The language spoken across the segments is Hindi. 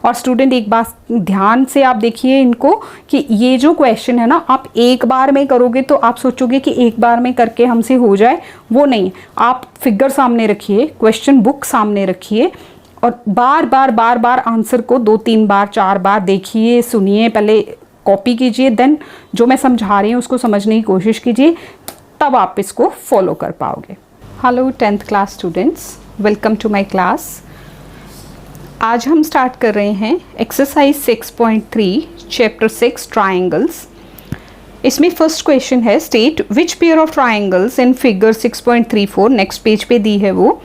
और स्टूडेंट एक बात ध्यान से आप देखिए इनको कि ये जो क्वेश्चन है ना, आप एक बार में करोगे तो आप सोचोगे कि एक बार में करके हमसे हो जाए, वो नहीं। आप फिगर सामने रखिए, क्वेश्चन बुक सामने रखिए और बार बार आंसर को 2-3 बार 4 बार देखिए, सुनिए, पहले कॉपी कीजिए, देन जो मैं समझा रही हूँ उसको समझने की कोशिश कीजिए, तब आप इसको फॉलो कर पाओगे। Hello 10th class students, welcome to my class. आज हम स्टार्ट कर रहे हैं एक्सरसाइज 6.3 चैप्टर 6 ट्राइंगल्स। इसमें फर्स्ट क्वेश्चन है, state which pair of triangles in figure 6.34, next page पे दी है वो,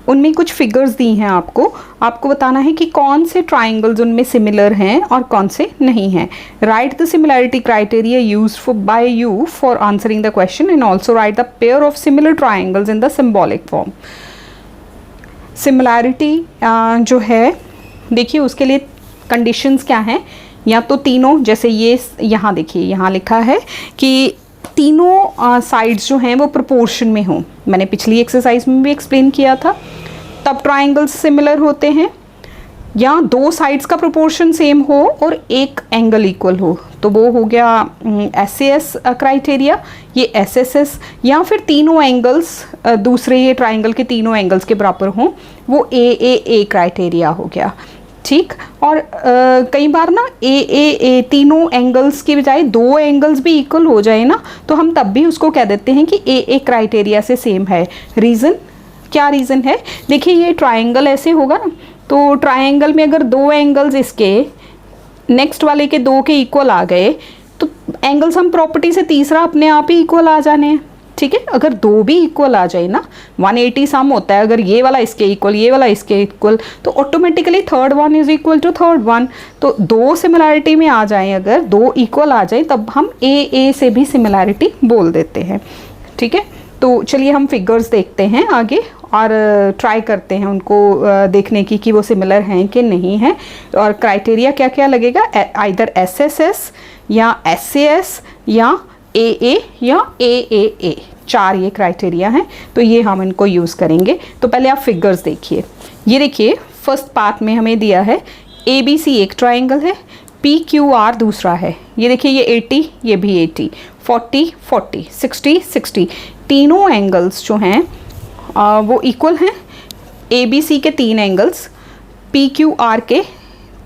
उनमें कुछ फिगर्स दी हैं आपको बताना है कि कौन से ट्राइंगल्स उनमें सिमिलर हैं और कौन से नहीं हैं। Right the similarity criteria used by you for answering the question and also right the pair of similar triangles in the symbolic form. Similarity जो है, देखिए उसके लिए कंडीशंस क्या हैं, या तो तीनों, जैसे ये यहाँ देखिए, यहाँ लिखा है कि तीनों साइड्स जो हैं वो प्रोपोर्शन में हों। मैंने पिछली एक्सरसाइज में भी एक्सप्लेन किया था, तब ट्राइंगल्स सिमिलर होते हैं। या दो साइड्स का प्रोपोर्शन सेम हो और एक एंगल इक्वल हो, तो वो हो गया SAS क्राइटेरिया, ये SSS। या फिर तीनों एंगल्स दूसरे ये ट्राइंगल के तीनों एंगल्स के बराबर हों, वो AAA क्राइटेरिया हो गया, ठीक। और कई बार ना ए तीनों एंगल्स की बजाय दो एंगल्स भी इक्वल हो जाए ना, तो हम तब भी उसको कह देते हैं कि ए क्राइटेरिया से सेम है। रीज़न क्या रीज़न है, देखिए ये ट्राइंगल ऐसे होगा ना, तो ट्राइंगल में अगर दो एंगल्स इसके नेक्स्ट वाले के दो के इक्वल आ गए, तो एंगल सम प्रॉपर्टी से तीसरा अपने आप ही इक्वल आ जाने हैं, ठीक है। अगर दो भी इक्वल आ जाए ना, 180 सम होता है, अगर ये वाला इसके इक्वल, ये वाला इसके इक्वल, तो automatically third one is equal to third one. तो दो सिमिलैरिटी में आ जाएं, अगर दो इक्वल आ जाए तब हम ए से भी सिमिलैरिटी बोल देते हैं, ठीक है। तो चलिए हम फिगर्स देखते हैं आगे और ट्राई करते हैं उनको देखने की कि वो सिमिलर हैं कि नहीं हैं, और क्राइटेरिया क्या क्या लगेगा, आइदर SSS या SAS या AA या AAA, 4 ये क्राइटेरिया हैं, तो ये हम इनको यूज़ करेंगे। तो पहले आप फिगर्स देखिए, ये देखिए फर्स्ट पार्ट में हमें दिया है ABC एक ट्राइंगल है, PQR दूसरा है, ये देखिए ये 80, ये भी 80, 40 40, 60 60, तीनों एंगल्स जो हैं वो इक्वल हैं। ABC के 3 एंगल्स PQR के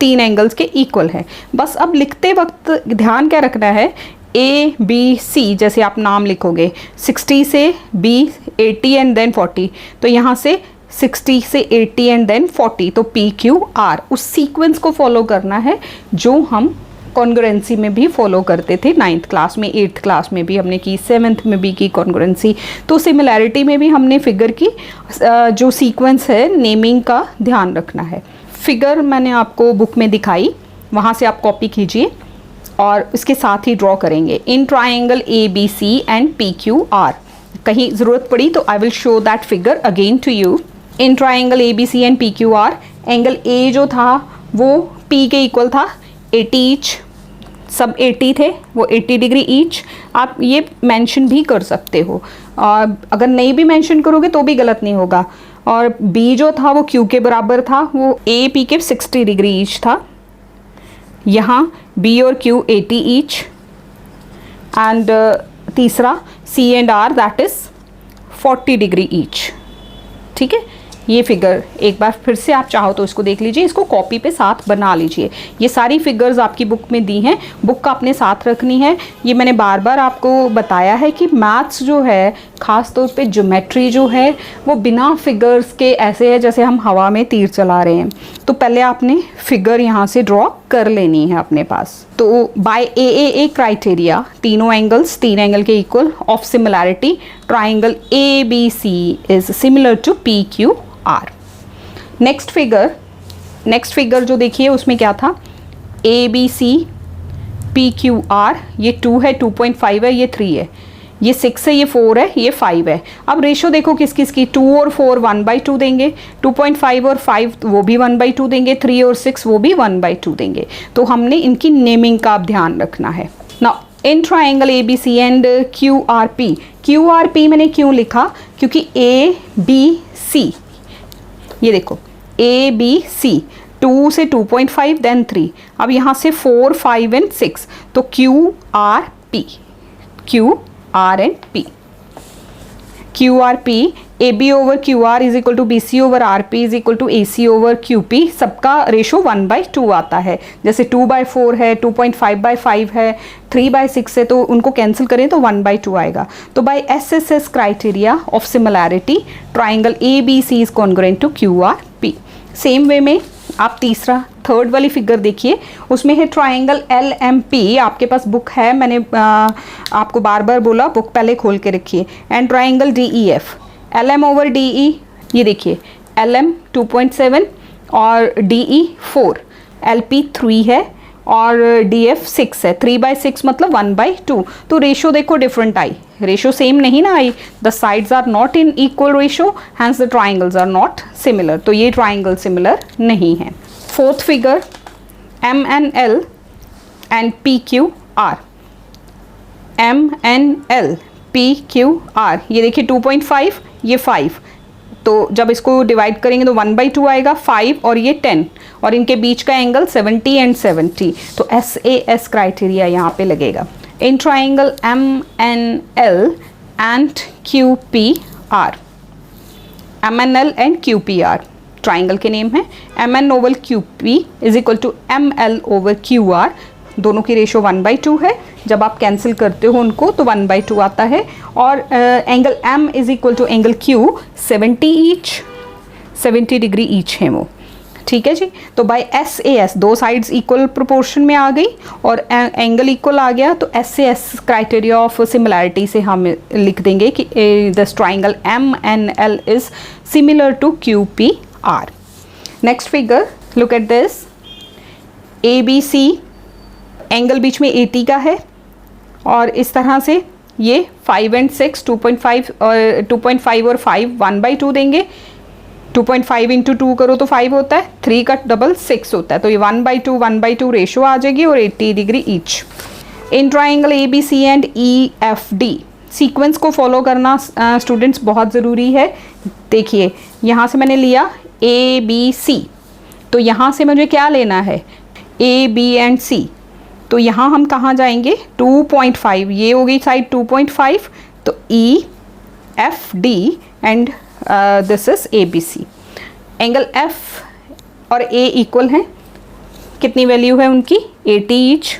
3 एंगल्स के इक्वल हैं। बस अब लिखते वक्त ध्यान क्या रखना है, ABC जैसे आप नाम लिखोगे, 60 से B 80 एंड देन 40, तो यहाँ से 60 से 80 एंड देन 40, तो PQR उस सीक्वेंस को फॉलो करना है जो हम कॉन्ग्रुएंसी में भी फॉलो करते थे 9th क्लास में, 8th क्लास में भी हमने की, 7th में भी की कॉन्ग्रुएंसी। तो सिमिलैरिटी में भी हमने फिगर की जो सीक्वेंस है नेमिंग का ध्यान रखना है। फिगर मैंने आपको बुक में दिखाई, वहाँ से आप कॉपी कीजिए और इसके साथ ही ड्रॉ करेंगे। In triangle ABC and PQR, कहीं ज़रूरत पड़ी तो I will show that figure again to you. In triangle ABC and PQR, angle A जो था वो P के इक्वल था, 80 ईच, सब 80 थे, वो 80 डिग्री ईच। आप ये मेंशन भी कर सकते हो, और अगर नहीं भी मेंशन करोगे तो भी गलत नहीं होगा। और B जो था वो Q के बराबर था, वो A P के 60 डिग्री ईच था। यहाँ B और Q 80 ईच, एंड तीसरा C and R that is 40 degree each, ठीक है। ये फिगर एक बार फिर से आप चाहो तो इसको देख लीजिए, इसको कॉपी पे साथ बना लीजिए। ये सारी फिगर्स आपकी बुक में दी हैं, बुक का अपने साथ रखनी है। ये मैंने बार बार आपको बताया है कि मैथ्स जो है, ख़ास तौर पे ज्योमेट्री जो है, वो बिना फिगर्स के ऐसे है जैसे हम हवा में तीर चला रहे हैं। तो पहले आपने फिगर यहाँ से ड्रॉ कर लेनी है अपने पास। तो बाय AAA क्राइटेरिया, तीनों एंगल्स 3 एंगल के equal of similarity, triangle ABC is similar to PQR। Next figure जो देखिए उसमें क्या था, ABC PQR, ये 2 है, 2.5 है, ये 3 है, ये 6 है, ये 4 है, ये 5 है। अब रेशो देखो किस किस की, 2 और 4 1/2 देंगे, 2.5 और 5 वो भी 1/2 देंगे, 3 और 6 वो भी 1/2 देंगे। तो हमने इनकी नेमिंग का ध्यान रखना है। Now in triangle ABC and QRP मैंने क्यों लिखा, क्योंकि ABC, ये देखो ABC 2 से 2.5 देन 3, अब यहाँ से 4, 5 एंड 6, तो Q R P, Q R and P, Q R P, A B over Q R is equal to B C over R P is equal to A C over Q P, सबका रेशो 1/2 आता है। जैसे 2/4 है, 2.5/5 है, 3/6 है, तो उनको कैंसिल करें तो 1/2 आएगा। तो by S S S criteria of similarity triangle A B C is congruent to Q R P. Same way में आप तीसरा थर्ड वाली फिगर देखिए, उसमें है ट्राइंगल एल एम पी, आपके पास बुक है, मैंने आपको बार बार बोला बुक पहले खोल के रखिए, and triangle D E F, L M over D E, ये देखिए एल एम 2.7 और डी ई 4, एल पी 3 है और डी एफ 6 है, 3/6 मतलब 1/2, तो रेशो देखो डिफरेंट आई, रेशो सेम नहीं ना आई, the sides are not in equal ratio, hence the triangles are not similar, तो ये ट्राइंगल सिमिलर नहीं है। Fourth figure M N L and P Q R, M N L P Q R, ये देखिए 2.5 ये 5, तो जब इसको डिवाइड करेंगे तो 1/2 आएगा, 5 और ये 10, और इनके बीच का एंगल 70 एंड 70, तो एस ए एस क्राइटेरिया यहाँ पे लगेगा। In triangle M N L and Q P R, M N L and Q P R triangle के नेम है, M N over Q P is equal to M L over Q R, दोनों की रेशो 1/2 है, जब आप कैंसिल करते हो उनको तो 1/2 आता है, और angle M is equal to angle Q 70 degree each है वो, ठीक है जी। तो बाय एस ए एस दो साइड्स इक्वल प्रोपोर्शन में आ गई और एंगल इक्वल आ गया, तो S A S criteria of similarity से हम लिख देंगे कि this triangle M N L is similar to Q P R. Next figure, look at this, A B C, angle बीच में 80 का है, और इस तरह से ये 5 एंड 6, 2.5 और 5 1/2 देंगे, 2.5 इंटू 2 करो तो 5 होता है, 3 का डबल 6 होता है, तो ये 1/2 रेशो आ जाएगी और 80 degree each. In triangle A B C and E F D, sequence को फॉलो करना स्टूडेंट्स बहुत ज़रूरी है। देखिए यहाँ से मैंने लिया ए बी सी, तो यहाँ से मुझे क्या लेना है, ए बी एंड सी, तो यहाँ हम कहाँ जाएंगे, 2.5, ये हो गई साइड 2.5, तो E F D and this is A B C. Angle F और ए इक्वल हैं, कितनी वैल्यू है उनकी, 80 ईच,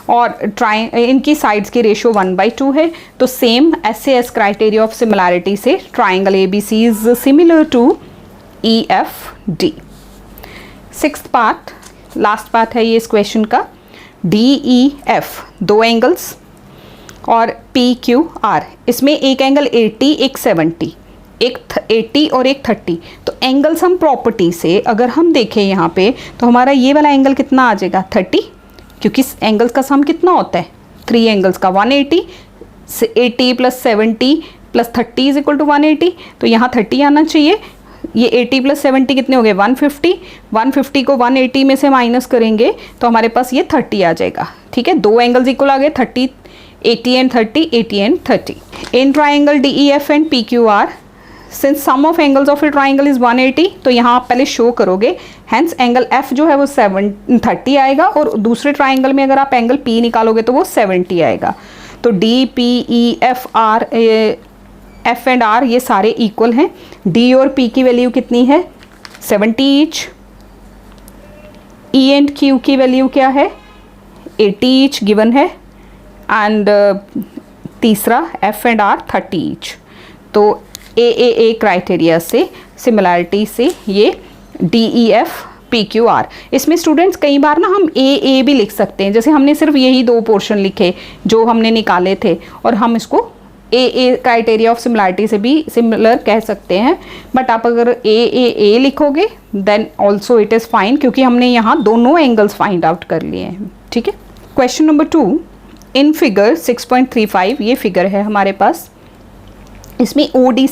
और इनकी साइड्स की रेशो 1/2 है, तो same S A S criteria of similarity से triangle A B C is similar to E F D. Sixth part, last part है ये इस क्वेश्चन का, डी ई एफ, दो एंगल्स और पी क्यू आर, इसमें एक एंगल 80 एक 70, एक 80 और एक 30, तो एंगल्स हम प्रॉपर्टी से अगर हम देखें यहाँ पे तो हमारा ये वाला एंगल कितना आ जाएगा, 30, क्योंकि एंगल्स का सम कितना होता है, 3 एंगल्स का 180, 80 + 70 + 30 इज इक्वल टू 180, तो यहाँ 30 आना चाहिए। ये 80 + 70 कितने हो गए, 150, 150 को 180 में से माइनस करेंगे तो हमारे पास ये 30 आ जाएगा, ठीक है। दो एंगल्स इक्वल आ गए, 30, 80 and 30, 80 and 30। In triangle D E F and P Q R, since sum of angles of a triangle is 180, तो यहाँ आप पहले शो करोगे, हैंस एंगल एफ जो है वो 30 आएगा, और दूसरे ट्राइंगल में अगर आप एंगल पी निकालोगे तो वो 70 आएगा। तो D P E F R, F and R ये सारे इक्वल हैं। डी और पी की वैल्यू कितनी है, 70 ईच। ई एंड क्यू की वैल्यू क्या है, 80 ईच गिवन है, एंड तीसरा एफ एंड आर 30 ईच। तो ए क्राइटेरिया से सिमिलैरिटी से ये D E F P Q R. इसमें स्टूडेंट्स कई बार ना हम ए भी लिख सकते हैं, जैसे हमने सिर्फ यही दो पोर्शन लिखे जो हमने निकाले थे, और हम इसको ए क्राइटेरिया ऑफ सिमिलैरिटी से भी सिमिलर कह सकते हैं, बट आप अगर ए लिखोगे then also it is fine, क्योंकि हमने यहाँ दोनों एंगल्स फाइंड आउट कर लिए हैं, ठीक है। क्वेश्चन नंबर 2, इन फिगर 6.35 ये फिगर है हमारे पास, इसमें ओ डी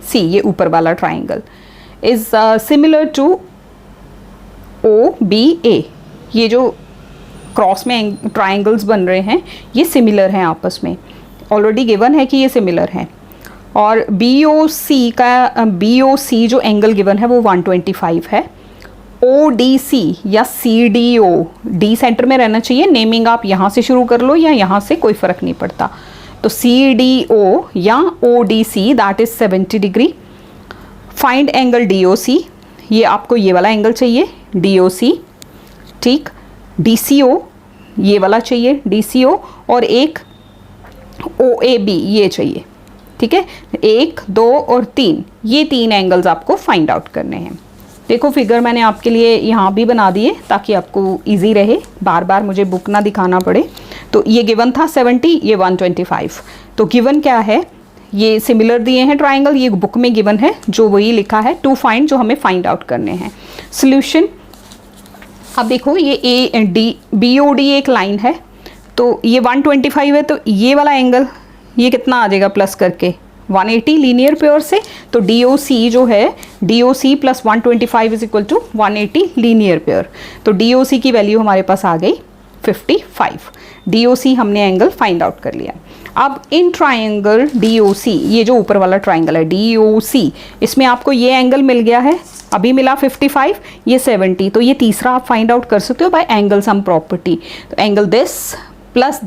सी ये ऊपर वाला triangle is similar to O B A, ये जो क्रॉस में ट्राइंगल्स बन रहे हैं ये सिमिलर हैं आपस में, ऑलरेडी गिवन है कि ये सिमिलर हैं। और BOC जो एंगल गिवन है वो 125 है। ODC या CDO, डी सेंटर में रहना चाहिए, नेमिंग आप यहाँ से शुरू कर लो या यहाँ से, कोई फ़र्क नहीं पड़ता। तो CDO या ODC that is 70 degree. Find angle DOC, ये आपको ये वाला एंगल चाहिए DOC, ठीक। DCO ये वाला चाहिए DCO, और एक OAB ये चाहिए, ठीक है। 1, 2 और 3, ये 3 एंगल्स आपको फाइंड आउट करने हैं। देखो फिगर मैंने आपके लिए यहाँ भी बना दिए ताकि आपको इजी रहे, बार बार मुझे बुक ना दिखाना पड़े। तो ये गिवन था 70, ये 125। तो गिवन क्या है, ये सिमिलर दिए हैं ट्राइंगल, ये बुक में गिवन है जो वही लिखा है टू फाइंड, जो हमें फाइंड आउट करने हैं। सोल्यूशन, अब देखो ये BOD एक लाइन है, तो ये 125 है, तो ये वाला एंगल ये कितना आ जाएगा प्लस करके 180 लीनियर पेयर से। तो DOC जो है DOC plus 125 is equal to 180 linear pair. तो DOC की वैल्यू हमारे पास आ गई 55। DOC हमने एंगल फाइंड आउट कर लिया। अब इन ट्राइंगल DOC, ये जो ऊपर वाला ट्राइंगल है DOC, इसमें आपको ये एंगल मिल गया है, अभी मिला 55, ये 70। तो ये तीसरा आप फाइंड आउट कर सकते हो बाय एंगल सम प्रॉपर्टी। तो angle this plus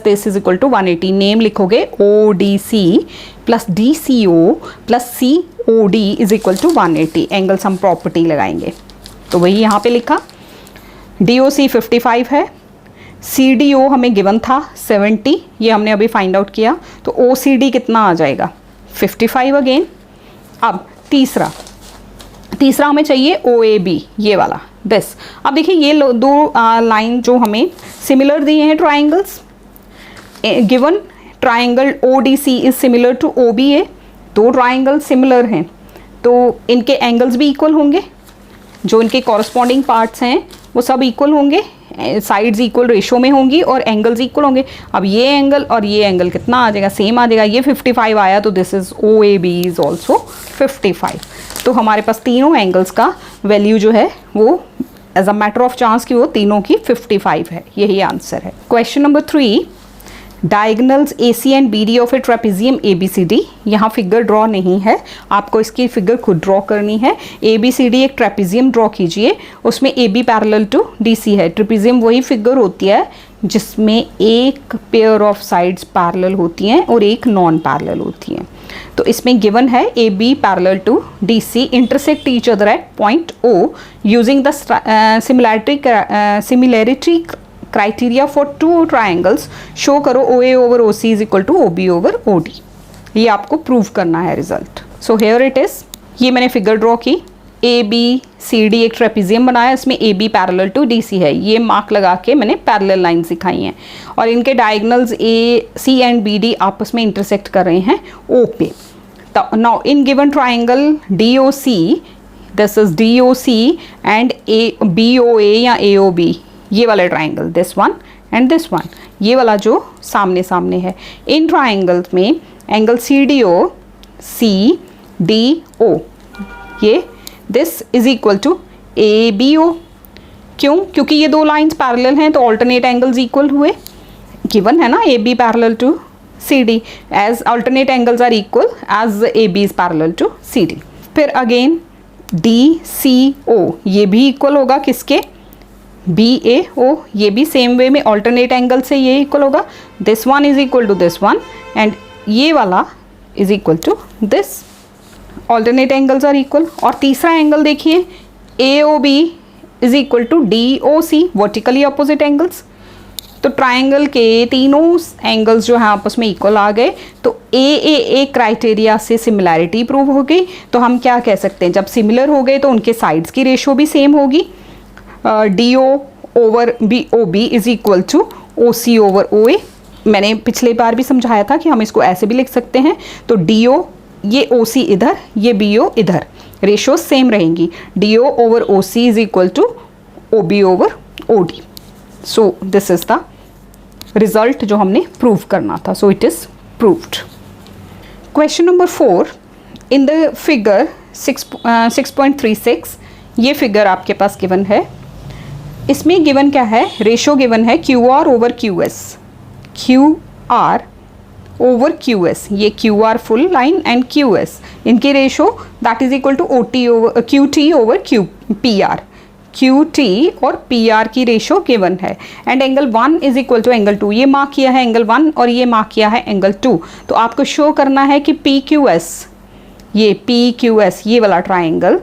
this is equal to 180। Name लिखोगे ODC plus DCO plus COD is equal to 180। Angle sum property लगाएंगे, तो वही यहाँ पे लिखा। DOC 55 है, CDO हमें गिवन था 70, ये हमने अभी फाइंड आउट किया। तो OCD कितना आ जाएगा 55 अगेन। अब तीसरा हमें चाहिए OAB, ये वाला दिस। अब देखिए ये दो लाइन जो हमें सिमिलर दिए हैं triangles, given triangle ODC is similar to OBA, दो ट्राइंगल सिमिलर हैं तो इनके एंगल्स भी इक्वल होंगे, जो इनके कॉरस्पॉन्डिंग पार्ट्स हैं वो सब इक्वल होंगे, साइड्स इक्वल रेशो में होंगी और एंगल्स इक्वल होंगे। अब ये एंगल और ये एंगल कितना आ जाएगा, सेम आ जाएगा। ये 55 आया तो this is OAB is also 55। तो हमारे पास तीनों एंगल्स का वैल्यू जो है वो as a matter of chance की वो तीनों की 55 है। यही आंसर है। Question number 3, diagonals AC and BD of a trapezium ABCD। यहाँ फिगर ड्रॉ नहीं है, आपको इसकी फिगर खुद ड्रॉ करनी है। ABCD एक ट्रेपेजियम ड्रॉ कीजिए, उसमें AB पैरेलल टू DC है। ट्रेपेजियम वही फिगर होती है जिसमें एक पेयर ऑफ साइड्स पैरेलल होती हैं और एक नॉन पैरेलल होती हैं। तो इसमें गिवन है AB parallel to DC intersect each other at point O using the similarity criteria for two triangles. Show करो OA over OC is equal to OB over OD। ये आपको प्रूव करना है result. So here it is, ये मैंने फिगर ड्रॉ की, ABCD एक ट्रेपेजियम बनाया, इसमें AB पैरेलल टू DC है, ये मार्क लगा के मैंने पैरेलल लाइन दिखाई हैं और इनके डायगोनल्स AC एंड BD आपस में इंटरसेक्ट कर रहे हैं O पे। Now in given triangle DOC, this is DOC and BOA या AOB, ये वाला triangle this one and this one, ये वाला जो सामने सामने है। इन ट्राइंगल्स में एंगल CDO CDO, ये this is equal to ABO। क्यों? क्योंकि ये दो लाइंस पैरेलल हैं तो ऑल्टरनेट एंगल्स इक्वल हुए। गिवन है ना AB parallel to CD, as alternate angles are equal as AB is parallel to CD। फिर अगेन DCO, ये भी इक्वल होगा किसके, BAO, ये भी सेम वे में ऑल्टरनेट एंगल से ये इक्वल होगा। This one is equal to this one and ये वाला is equal to this, alternate angles are equal. और तीसरा एंगल देखिए AOB is equal to DOC, vertically opposite angles. तो ट्राइंगल के तीनों एंगल्स जो हैं आपस में इक्वल आ गए, तो AAA क्राइटेरिया से सिमिलैरिटी प्रूव हो गई। तो हम क्या कह सकते हैं, जब सिमिलर हो गए तो उनके साइड्स की रेशो भी सेम होगी। DO over BOB is equal to OC over OA। मैंने पिछले बार भी समझाया था कि हम इसको ऐसे भी लिख सकते हैं। तो DO, ये OC इधर, ये BO इधर, रेशो सेम रहेंगी। DO over OC is equal to OB over OD। So this is the result जो हमने प्रूव करना था। So it is proved. Question number 4, in the figure 6.36, ये फिगर आपके पास गिवन है। इसमें गिवन क्या है, रेशो गिवन है QR over QS, QR over QS, ये QR full line and QS, इनकी ratio that is equal to OT over QT over PR, QT और PR की रेशो गिवन है and angle 1 is equal to angle 2, ये मार्क किया है एंगल 1 और ये मार्क किया है एंगल 2। तो आपको शो करना है कि PQS, ये PQS ये वाला triangle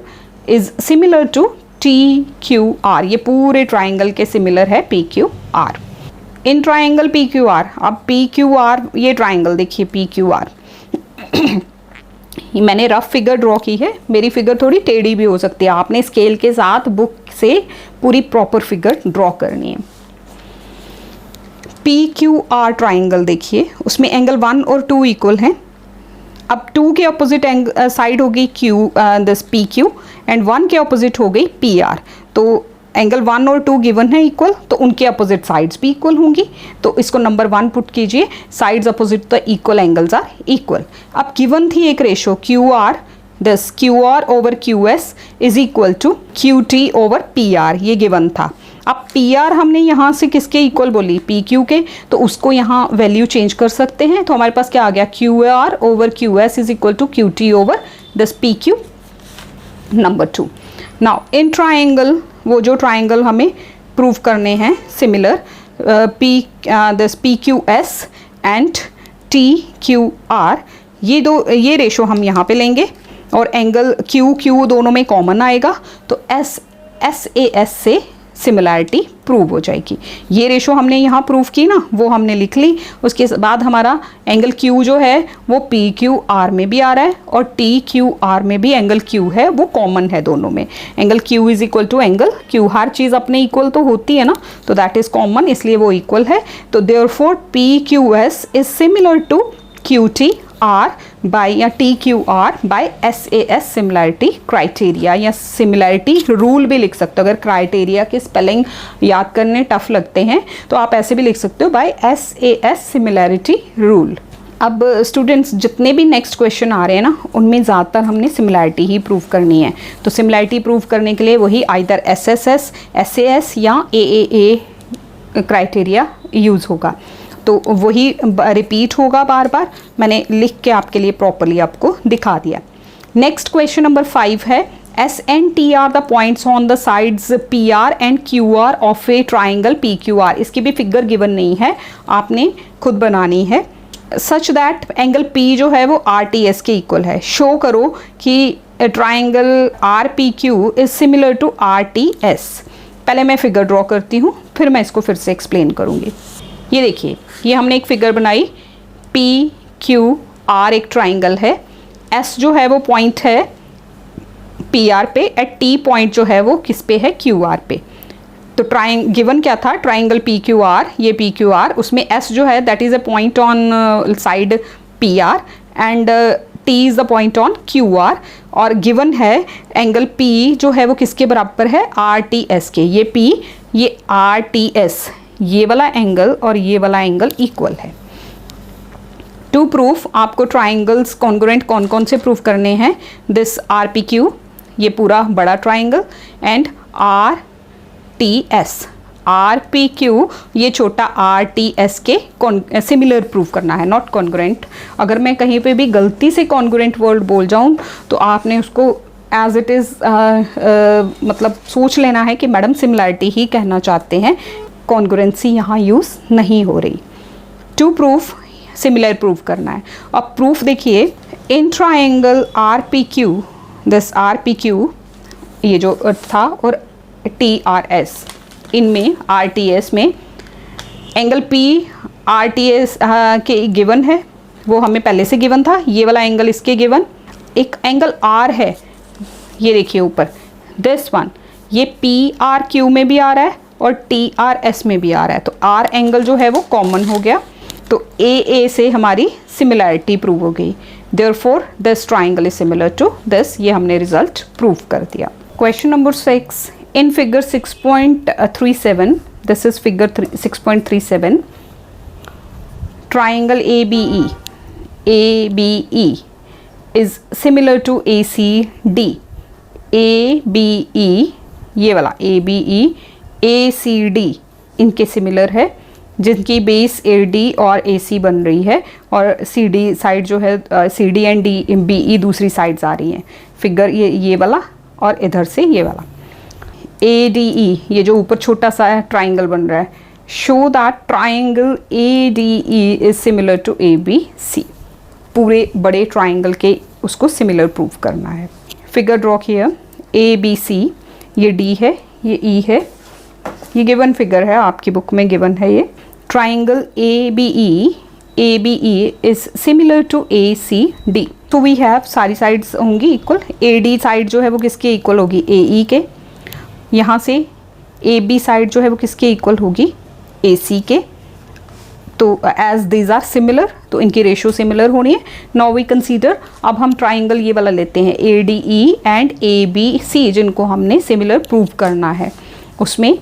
is similar to TQR, ये पूरे ट्राइंगल के सिमिलर है PQR। इन ट्राइंगल PQR, अब PQR ये ट्राइंगल देखिए PQR मैंने रफ फिगर ड्रॉ की है, मेरी फिगर थोड़ी टेढ़ी भी हो सकती है, आपने स्केल के साथ बुक से पूरी प्रॉपर फिगर ड्रॉ करनी है। PQR ट्राइंगल देखिए, उसमें एंगल 1 और 2 इक्वल हैं। अब 2 के अपोजिट साइड हो गई दिस PQ एंड 1 के अपोजिट हो गई PR। तो एंगल 1 और 2 गिवन है इक्वल, तो उनके अपोजिट साइड्स भी इक्वल होंगी। तो इसको नंबर 1 पुट कीजिए, sides opposite the equal angles are equal. अब गिवन थी एक ratio QR, this QR over QS is equal to QT over PR, ये गिवन था। अब PR हमने यहाँ से किसके इक्वल बोली, PQ के, तो उसको यहाँ वैल्यू चेंज कर सकते हैं। तो हमारे पास क्या आ गया, QR over QS is equal to QT over this PQ number 2। Now in triangle, वो जो ट्राइंगल हमें प्रूव करने हैं similar this PQS and TQR, ये रेशो हम यहाँ पे लेंगे और एंगल QQ दोनों में कॉमन आएगा, तो SAS से सिमिलैरिटी प्रूव हो जाएगी। ये रेशो हमने यहाँ प्रूव की ना, वो हमने लिख ली। उसके बाद हमारा एंगल Q जो है वो PQR में भी आ रहा है और TQR में भी एंगल Q है, वो कॉमन है दोनों में। Angle Q is equal to angle Q, हर चीज़ अपने इक्वल तो होती है ना, तो दैट इज़ कॉमन, इसलिए वो इक्वल है। तो therefore PQS is similar to QTR by या TQR by SAS similarity criteria, या सिमिलैरिटी रूल भी लिख सकते हो। अगर क्राइटेरिया के स्पेलिंग याद करने टफ लगते हैं तो आप ऐसे भी लिख सकते हो, बाय SAS सिमिलैरिटी रूल। अब स्टूडेंट्स जितने भी नेक्स्ट क्वेश्चन आ रहे हैं ना, उनमें ज़्यादातर हमने सिमिलैरिटी ही प्रूव करनी है। तो सिमिलैरिटी प्रूव करने के लिए वही आइदर SSS, SAS या AAA क्राइटेरिया यूज़ होगा। तो वही रिपीट होगा बार बार, मैंने लिख के आपके लिए प्रॉपरली आपको दिखा दिया। नेक्स्ट क्वेश्चन नंबर 5 है, S and T are the points on the sides PR and QR of a triangle PQR। इसकी भी फिगर गिवन नहीं है, आपने खुद बनानी है। सच दैट एंगल P जो है वो RTS के इक्वल है। शो करो कि triangle RPQ is similar to RTS। पहले मैं फिगर ड्रॉ करती हूँ, फिर मैं इसको फिर से एक्सप्लेन करूँगी। ये देखिए, ये हमने एक फिगर बनाई, PQR एक ट्राइंगल है, S जो है वो पॉइंट है PR पे, एट T पॉइंट जो है वो किस पे है, QR पे। तो गिवन क्या था, ट्राइंगल PQR, ये PQR, उसमें S जो है that is a point on side PR and T is the point on QR, और गिवन है एंगल P जो है वो किसके बराबर है, RTS के। ये P, ये RTS, ये वाला एंगल और ये वाला एंगल इक्वल है। टू प्रूफ आपको ट्राइंगल्स कॉन्ग्रुएंट कौन कौन से प्रूफ करने हैं, दिस RPQ, ये पूरा बड़ा ट्राइंगल, एंड RTS, RPQ ये छोटा RTS के सिमिलर प्रूफ करना है, नॉट कॉन्ग्रुएंट। अगर मैं कहीं पे भी गलती से कॉन्ग्रुएंट वर्ड बोल जाऊँ तो आपने उसको एज इट इज़ मतलब सोच लेना है कि मैडम सिमिलैरिटी ही कहना चाहते हैं, कॉन्ग्रुएंसी यहाँ यूज़ नहीं हो रही। टू प्रूफ सिमिलर प्रूफ करना है। अब प्रूफ देखिए, in triangle RPQ, this RPQ ये जो था, और TRS, इनमें RTS में एंगल P RTS के गिवन है, वो हमें पहले से गिवन था। ये वाला एंगल इसके गिवन, एक एंगल R है, ये देखिए ऊपर, दिस वन, ये PRQ में भी आ रहा है और TRS में भी आ रहा है। तो R एंगल जो है वो कॉमन हो गया, तो AA से हमारी सिमिलैरिटी प्रूव हो गई। Therefore this triangle is similar to this, ये हमने रिजल्ट प्रूव कर दिया। Question number 6, in figure 6.37, this is figure 6.37, triangle ABE is similar to ACD। ABE, ये वाला ABE ACD इनके सिमिलर है। जिनकी बेस AD और AC बन रही है और CD साइड जो है CD एंड BE दूसरी साइड्स आ रही हैं। फिगर ये वाला और इधर से ये वाला ADE, ये जो ऊपर छोटा सा ट्राइंगल बन रहा है, show that triangle ADE is similar to ABC। पूरे बड़े ट्राइंगल के उसको सिमिलर प्रूव करना है। फिगर ड्रॉ किया ABC, ये D है, ये E है, ये गिवन फिगर है, आपकी बुक में गिवन है ये। Triangle ABE is similar to ACD। तो वी हैव सारी साइड्स होंगी इक्वल। AD साइड जो है वो किसके इक्वल होगी, AE के। यहाँ से AB साइड जो है वो किसके इक्वल होगी, AC के। तो एज दीज आर सिमिलर, तो इनकी रेशियो सिमिलर होनी है। नाउ वी कंसीडर, अब हम ट्राइंगल ये वाला लेते हैं ADE एंड ABC, जिनको हमने सिमिलर प्रूव करना है। उसमें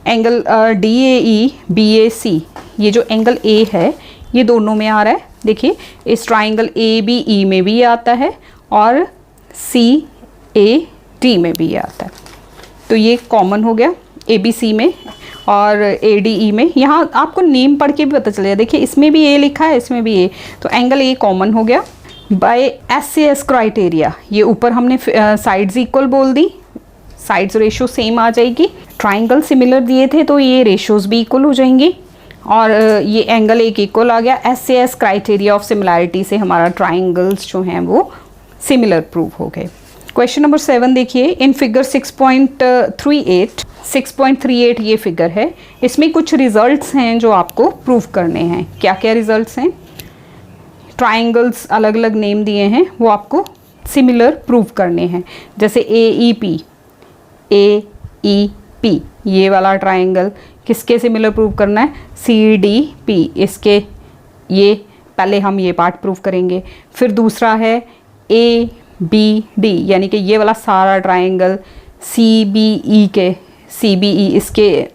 एंगल DAE BAC, ये जो एंगल A है ये दोनों में आ रहा है। देखिए इस ट्राइंगल ABE में भी आता है और CAD में भी आता है। तो ये कॉमन हो गया ABC में और ADE में। यहाँ आपको नेम पढ़ के भी पता चलेगा। देखिए इसमें भी A लिखा है, इसमें भी A, तो एंगल A कॉमन हो गया। बाय SAS क्राइटेरिया, ये ऊपर हमने साइड्स इक्वल बोल दी, साइड्स रेशियो सेम आ जाएगी। ट्राइंगल सिमिलर दिए थे तो ये रेशियोज भी इक्वल हो जाएंगी और ये एंगल एक इक्वल आ गया। SAS क्राइटेरिया ऑफ सिमिलैरिटी से हमारा ट्राइंगल्स जो हैं वो सिमिलर प्रूव हो गए। क्वेश्चन नंबर 7 देखिए, इन फिगर 6.38 ये फिगर है। इसमें कुछ रिजल्ट्स हैं जो आपको प्रूव करने हैं। क्या क्या रिजल्ट्स हैं, ट्राइंगल्स अलग अलग नेम दिए हैं, वो आपको सिमिलर प्रूव करने हैं। जैसे AEP, ये वाला ट्राइंगल किसके सिमिलर प्रूव करना है, CDP, इसके ये पहले हम ये पार्ट प्रूव करेंगे। फिर दूसरा है ABD, यानी कि ये वाला सारा ट्राइंगल CBE इसके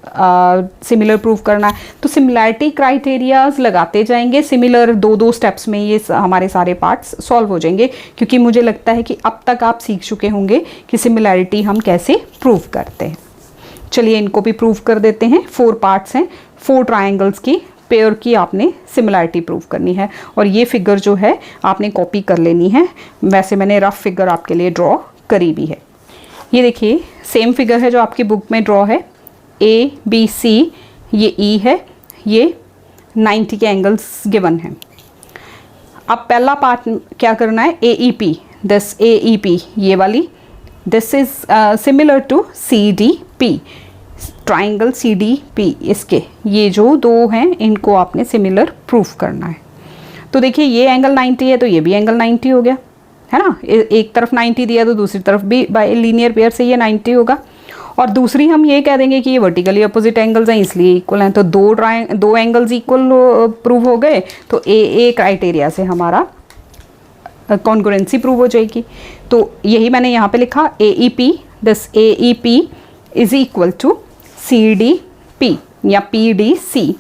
सिमिलर प्रूव करना है। तो सिमिलैरिटी क्राइटेरियाज लगाते जाएंगे, सिमिलर दो स्टेप्स में ये हमारे सारे पार्ट्स सॉल्व हो जाएंगे। क्योंकि मुझे लगता है कि अब तक आप सीख चुके होंगे कि सिमिलैरिटी हम कैसे प्रूव करते हैं। चलिए इनको भी प्रूव कर देते हैं। 4 पार्ट्स हैं, 4 ट्राइंगल्स की पेयर की आपने सिमिलैरिटी प्रूव करनी है और ये फिगर जो है आपने कॉपी कर लेनी है। वैसे मैंने रफ फिगर आपके लिए ड्रॉ करी भी है। ये देखिए सेम फिगर है जो आपकी बुक में ड्रॉ है। ABC, ये E है, ये 90 के एंगल्स गिवन हैं। अब पहला पार्ट क्या करना है, AEP, दिस AEP ये वाली, this is similar to CDP, triangle CDP, इसके ये जो दो हैं इनको आपने सिमिलर प्रूफ करना है। तो देखिए ये एंगल 90 है तो ये भी एंगल 90 हो गया, है ना। एक तरफ 90 दिया तो दूसरी तरफ भी बाय लीनियर पेयर से ये 90 होगा। और दूसरी हम ये कह देंगे कि ये वर्टिकली अपोजिट एंगल्स हैं इसलिए इक्वल हैं। तो दो एंगल्स इक्वल प्रूव हो गए तो AA क्राइटेरिया से हमारा कॉन्ग्रुएंसी प्रूव हो जाएगी। तो यही मैंने यहाँ पे लिखा AEP, this AEP is equal to CDP या PDC,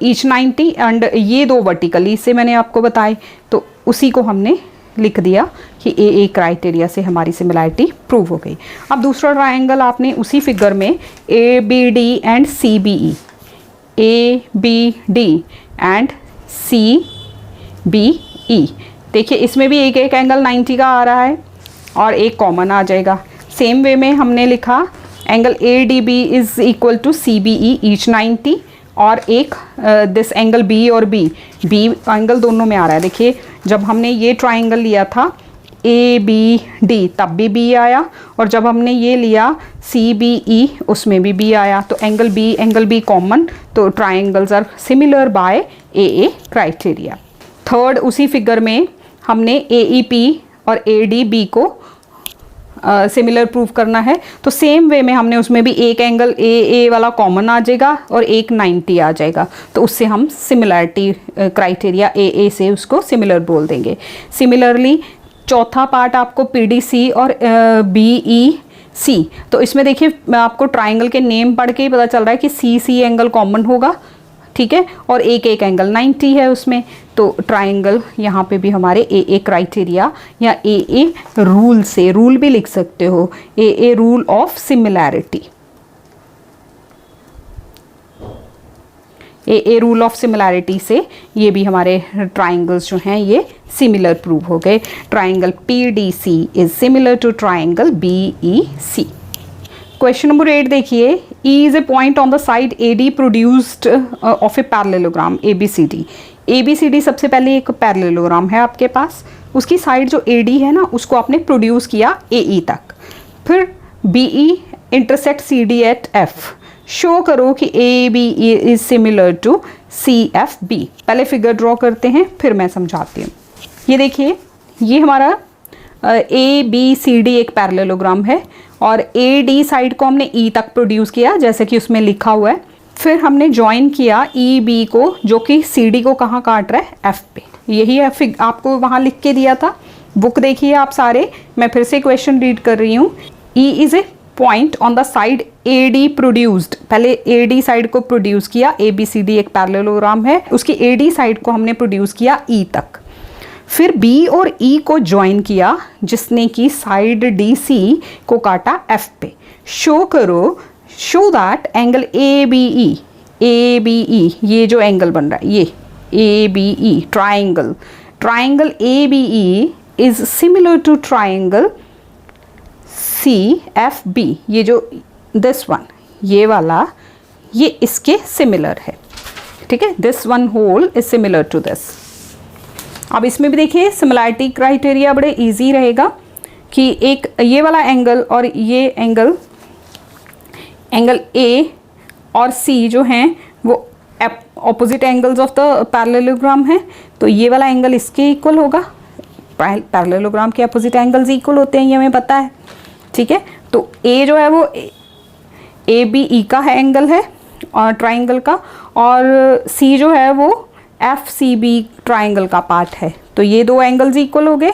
ईच 90 एंड ये दो वर्टिकली से मैंने आपको बताए तो उसी को हमने लिख दिया कि AA क्राइटेरिया से हमारी सिमिलैरिटी प्रूव हो गई। अब दूसरा ट्राइंगल आपने उसी फिगर में ABD and CBE, ABD and CBE, देखिए इसमें भी एक एंगल 90 का आ रहा है और एक कॉमन आ जाएगा। सेम वे में हमने लिखा angle ADB is equal to CBE each 90 और एक दिस एंगल B और B एंगल दोनों में आ रहा है। देखिए जब हमने ये ट्राइंगल लिया था ABD तब भी B आया और जब हमने ये लिया CBE उसमें भी B आया। तो एंगल B कॉमन, तो triangles are similar by AA criteria. Third उसी फिगर में हमने AEP और ADB को सिमिलर प्रूव करना है। तो सेम वे में हमने उसमें भी एक एंगल AA वाला कॉमन आ जाएगा और एक 90 आ जाएगा। तो उससे हम सिमिलैरिटी क्राइटेरिया AA से उसको सिमिलर बोल देंगे। सिमिलरली चौथा पार्ट आपको PDC और BEC, तो इसमें देखिए आपको ट्राइंगल के नेम पढ़ के ही पता चल रहा है कि CC एंगल कॉमन होगा, ठीक है, और एक एंगल 90 है उसमें। तो ट्राइंगल यहाँ पे भी हमारे AA क्राइटेरिया या AA रूल से, रूल भी लिख सकते हो, AA rule of similarity. A rule of similarity से ये भी हमारे ट्राइंगल्स जो हैं ये सिमिलर प्रूव हो गए। Triangle PDC is similar to triangle BEC। Question number 8 देखिए, E is a point on the side AD produced of a parallelogram ABCD। ABCD सबसे पहले एक पैरेललोग्राम है आपके पास, उसकी साइड जो AD है ना उसको आपने प्रोड्यूस किया AE तक। फिर BE intersect CD at F। Show करो कि ABE is similar to CFB। पहले फिगर ड्रॉ करते हैं फिर मैं समझाती हूँ। ये देखिए, ये हमारा ABCD एक पैरेललोग्राम है और AD साइड को हमने E तक प्रोड्यूस किया जैसे कि उसमें लिखा हुआ है। फिर हमने ज्वाइन किया EB को जो कि CD को कहाँ काट रहा है, F पे। यही है आपको वहाँ लिख के दिया था, बुक देखिए आप सारे। मैं फिर से क्वेश्चन रीड कर रही हूँ। E is a point on the side AD produced, पहले AD साइड को प्रोड्यूस किया, ABCD एक पैरेललोग्राम है, उसकी AD साइड को हमने प्रोड्यूस किया E तक। फिर B और E को ज्वाइन किया जिसने कि साइड DC को काटा F पे। शो करो, शो दैट एंगल ABE ये जो एंगल बन रहा है ये ABE triangle ABE is similar to triangle CFB। ये जो दिस वन ये वाला ये इसके सिमिलर है, ठीक है। This one whole is similar to this. अब इसमें भी देखिए सिमिलैरिटी क्राइटेरिया बड़े इजी रहेगा कि एक ये वाला एंगल और ये एंगल A और C जो हैं वो opposite angles of the parallelogram है, तो ये वाला एंगल इसके इक्वल होगा। पैरेललोग्राम के अपोजिट एंगल्स इक्वल होते हैं, ये हमें पता है, ठीक है। तो A जो है वो ABE का है एंगल है और ट्राइंगल का, और C जो है वो FCB ट्राइंगल का पार्ट है। तो ये दो एंगल्स इक्वल हो गए।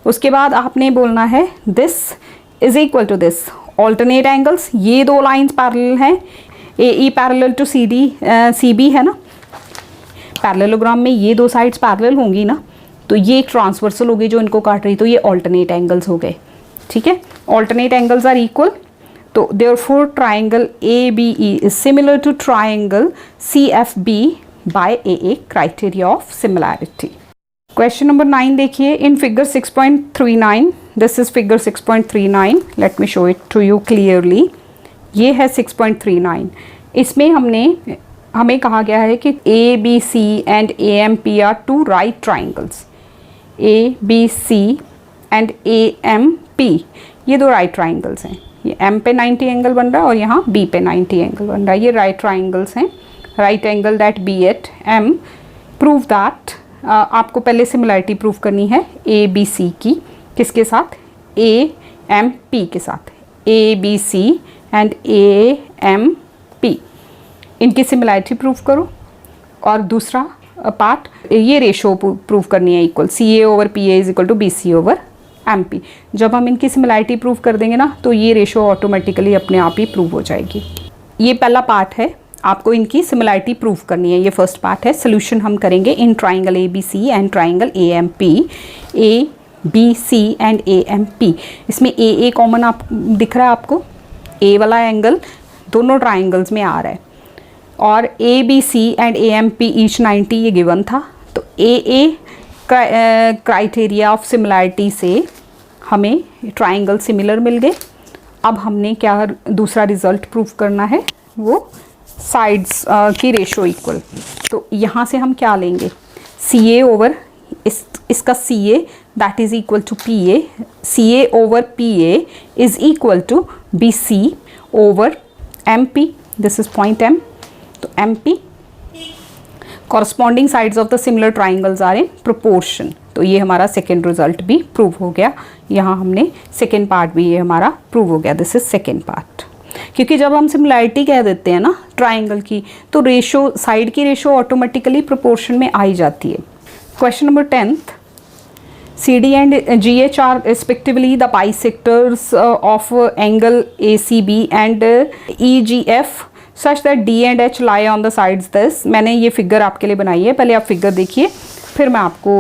उसके बाद आपने बोलना है this is equal to this, alternate angles. ये दो लाइंस पैरेलल हैं, AE पैरेलल टू CB है ना, पैरेललोग्राम में ये दो साइड्स पैरेलल होंगी ना, तो ये एक ट्रांसवर्सल होगी जो इनको काट रही, तो ये ऑल्टरनेट एंगल्स हो गए, ठीक है। ऑल्टरनेट एंगल्स आर इक्वल, तो therefore triangle ABE is similar to triangle CFB by AA criteria of similarity। Question number 9 देखिए, in figure 6.39, this is figure 6.39, let me show it to you clearly। ये है 6.39। इसमें हमें कहा गया है कि ABC and AMP are two right triangles। ABC and AMP ये दो right triangles हैं। ये M पे 90 एंगल बन रहा है और यहाँ B पे 90 एंगल बन रहा है। ये right triangles हैं, right angle that be at M। Prove that, आपको पहले सिमिलैरिटी प्रूव करनी है ABC की, किसके साथ, AMP के साथ। ABC एंड AMP इनकी सिमिलैरिटी प्रूव करो। और दूसरा पार्ट ये रेशो प्रूव करनी है equal, CA over PA is equal to BC over MP। जब हम इनकी सिमिलैरिटी प्रूव कर देंगे ना तो ये रेशो ऑटोमेटिकली अपने आप ही प्रूव हो जाएगी। ये पहला पार्ट है, आपको इनकी सिमिलैरिटी प्रूव करनी है, ये फर्स्ट पार्ट है। सोल्यूशन हम करेंगे in triangle ABC and triangle AMP। ABC and AMP, इसमें AA कॉमन आप दिख रहा है आपको, A वाला एंगल दोनों ट्राइंगल्स में आ रहा है, और ABC एंड AMP ईच 90 ये गिवन था। तो AA क्राइटेरिया ऑफ सिमिलैरिटी से हमें ट्राइंगल सिमिलर मिल गए। अब हमने क्या दूसरा रिजल्ट प्रूव करना है, वो साइड्स की रेशो इक्वल। तो यहाँ से हम क्या लेंगे, CA ओवर इसका CA that is equal to PA, CA over PA is equal to BC over MP, this is point M। तो MP corresponding sides of the similar triangles are in proportion. तो ये हमारा सेकेंड रिजल्ट भी प्रूव हो गया। यहाँ हमने सेकेंड पार्ट भी ये हमारा प्रूव हो गया, दिस इज सेकेंड पार्ट। क्योंकि जब हम सिमिलैरिटी कह देते हैं ना ट्राइंगल की, तो रेशो साइड की रेशो ऑटोमेटिकली प्रोपोर्शन में आई जाती है। Question number 10th, CD and GH are respectively the bisectors of angle ACB and EGF such that D and H lie on the sides this। मैंने ये फिगर आपके लिए बनाई है, पहले आप फिगर देखिए फिर मैं आपको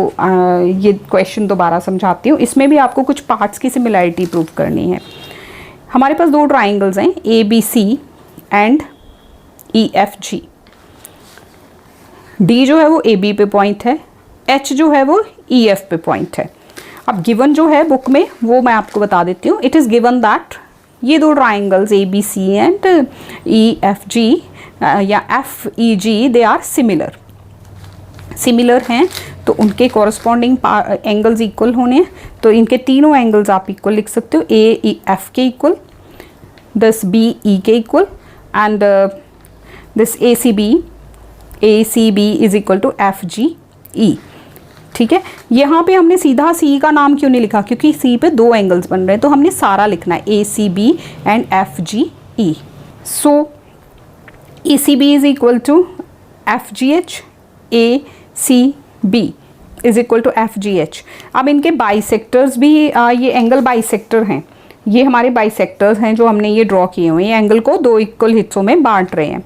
ये क्वेश्चन दोबारा समझाती हूँ। इसमें भी आपको कुछ पार्ट्स की सिमिलैरिटी प्रूव करनी है। हमारे पास दो ट्राइंगल्स हैं ABC एंड EFG। डी जो है वो ए बी पे पॉइंट है, एच जो है वो ई एफ पे पॉइंट है। अब गिवन जो है बुक में वो मैं आपको बता देती हूँ। इट इज़ गिवन दैट ये दो triangles A B C and E F G या F E G they are similar हैं, तो उनके कॉरस्पॉन्डिंग एंगल्स इक्वल होने हैं। तो इनके तीनों एंगल्स आप इक्वल लिख सकते हो, ए ई एफ के इक्वल, दिस बी ई के equal and this A C B is equal to F G E. ठीक है, यहाँ पे हमने सीधा सी का नाम क्यों नहीं लिखा, क्योंकि सी पे दो एंगल्स बन रहे हैं, तो हमने सारा लिखना है A C B and F G E. So A C B is equal to F G H, A C B is equal to F G H. अब इनके बाइसेक्टर्स भी ये एंगल बाइसेक्टर हैं, ये हमारे बाइसेक्टर्स हैं जो हमने ये ड्रॉ किए हुए हैं, एंगल को दो इक्वल हिस्सों में बांट रहे हैं।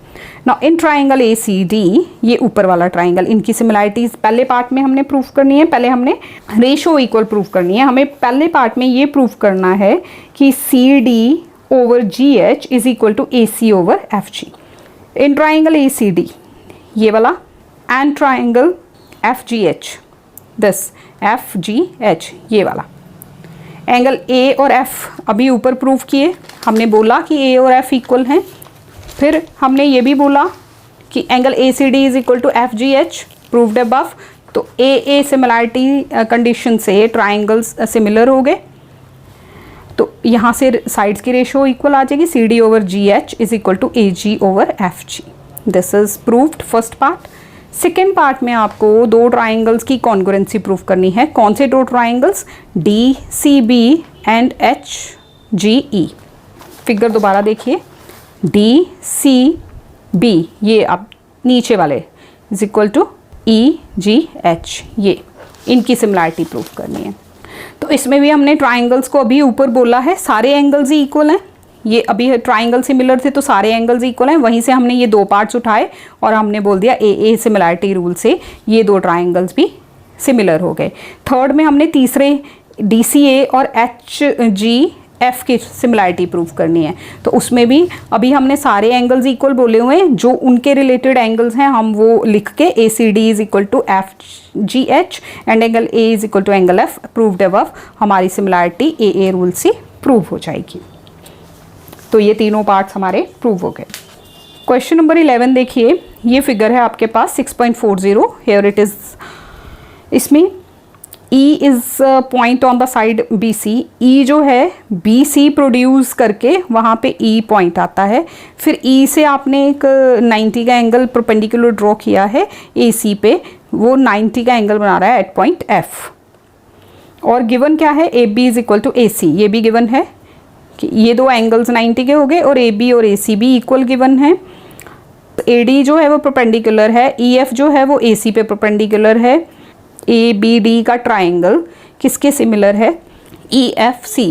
Now in triangle A C D, ये ऊपर वाला ट्राइंगल, इनकी सिमिलैरिटीज पहले पार्ट में हमने प्रूफ करनी है। पहले हमने रेशो इक्वल प्रूफ करनी है। हमें पहले पार्ट में ये प्रूफ करना है कि C D over G H is equal to A C over F G. In triangle A C D ये वाला and triangle F G H, this F G H ये वाला एंगल ए और एफ अभी ऊपर प्रूफ किए। हमने बोला कि ए और एफ इक्वल हैं, फिर हमने ये भी बोला कि angle A C D is equal to F G H, proved above. तो ए सिमिलैरिटी कंडीशन से ट्राइंगल्स सिमिलर हो गए, तो यहाँ से साइड्स की रेशो इक्वल आ जाएगी, C D over G H is equal to A G over F G. This is proved first part. Second part में आपको दो ट्राइंगल्स की कॉन्ग्रुएंसी प्रूफ करनी है। कौन से दो triangles, D C B and H G E. Figure दोबारा देखिए, डी सी बी ये अब नीचे वाले is equal to E G H, ये इनकी सिमिलैरिटी प्रूफ करनी है। तो इसमें भी हमने ट्राइंगल्स को अभी ऊपर बोला है सारे एंगल्स ही इक्वल हैं। ये अभी ट्राइंगल सिमिलर थे तो सारे एंगल्स इक्वल हैं, वहीं से हमने ये दो पार्ट्स उठाए और हमने बोल दिया ए सिमिलैरिटी रूल से ये दो ट्राइंगल्स भी सिमिलर हो गए। थर्ड में हमने तीसरे डी सी ए और एच जी एफ की सिमिलैरिटी प्रूफ करनी है। तो उसमें भी अभी हमने सारे एंगल्स इक्वल बोले हुए हैं, जो उनके रिलेटेड एंगल्स हैं हम वो लिख के A C D is equal to F G H and angle A is equal to angle F, proved above. हमारी सिमिलैरिटी ए रूल से प्रूव हो जाएगी। तो ये तीनों पार्ट्स हमारे प्रूव हो गए। क्वेश्चन नंबर 11 देखिए, ये फिगर है आपके पास 6.40, हेयर इट इज़। इसमें E is point on the side BC। E जो है BC प्रोड्यूस करके वहाँ पे E पॉइंट आता है, फिर E से आपने एक 90 का एंगल परपेंडिकुलर ड्रॉ किया है AC पे, वो 90 का एंगल बना रहा है एट पॉइंट F। और गिवन क्या है, AB is equal to AC, ये भी गिवन है कि ये दो एंगल्स 90 के हो गए और AB और AC भी इक्वल गिवन है। AD जो है वो परपेंडिकुलर है, EF जो है वो AC पे परपेंडिकुलर है। ABD का ट्राइंगल किसके सिमिलर है, EFC,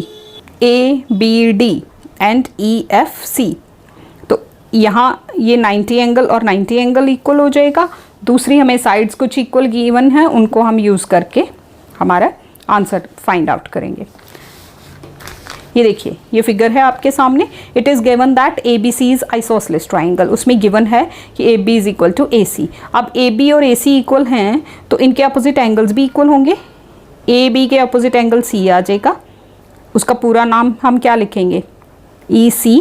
ABD एंड EFC। तो यहाँ ये 90 एंगल और 90 एंगल इक्वल हो जाएगा। दूसरी हमें साइड्स कुछ इक्वल गिवन है, उनको हम यूज़ करके हमारा आंसर फाइंड आउट करेंगे। ये देखिए, ये फिगर है आपके सामने। It is given that A B C is isosceles triangle. उसमें गिवन है कि A B is equal to A C. अब ए बी और ए सी इक्वल हैं तो इनके अपोजिट एंगल्स भी इक्वल होंगे। ए बी के अपोजिट एंगल सी आ जाएगा, उसका पूरा नाम हम क्या लिखेंगे, ई सी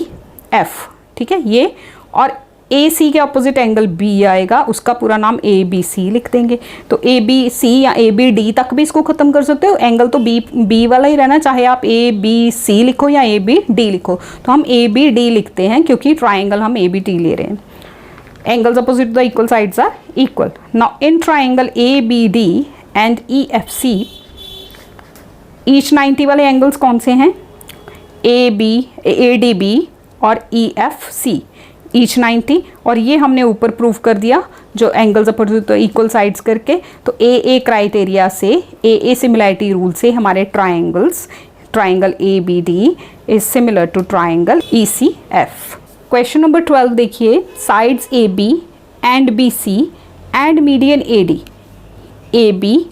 एफ। ठीक है, ये और ए सी के अपोजिट एंगल बी आएगा, उसका पूरा नाम ए बी सी लिख देंगे। तो ए बी सी या ए बी डी तक भी इसको ख़त्म कर सकते हो, एंगल तो बी वाला ही रहना, चाहे आप ए बी सी लिखो या ए बी डी लिखो। तो हम ए बी डी लिखते हैं क्योंकि ट्राइंगल हम ए बी डी ले रहे हैं। Angles opposite the equal sides are equal. Now in triangle A B D and E F C, each 90 वाले एंगल्स कौन से हैं, ए डी बी और ई एफ सी, ईच 90। और ये हमने ऊपर प्रूफ कर दिया जो एंगल्स अपोजिट इक्वल साइड्स करके। तो ए क्राइटेरिया से, ए सिमिलैरिटी रूल से हमारे triangle A B D is similar to triangle E C F. Question number 12 देखिए, sides A B and B C and median A D. A B,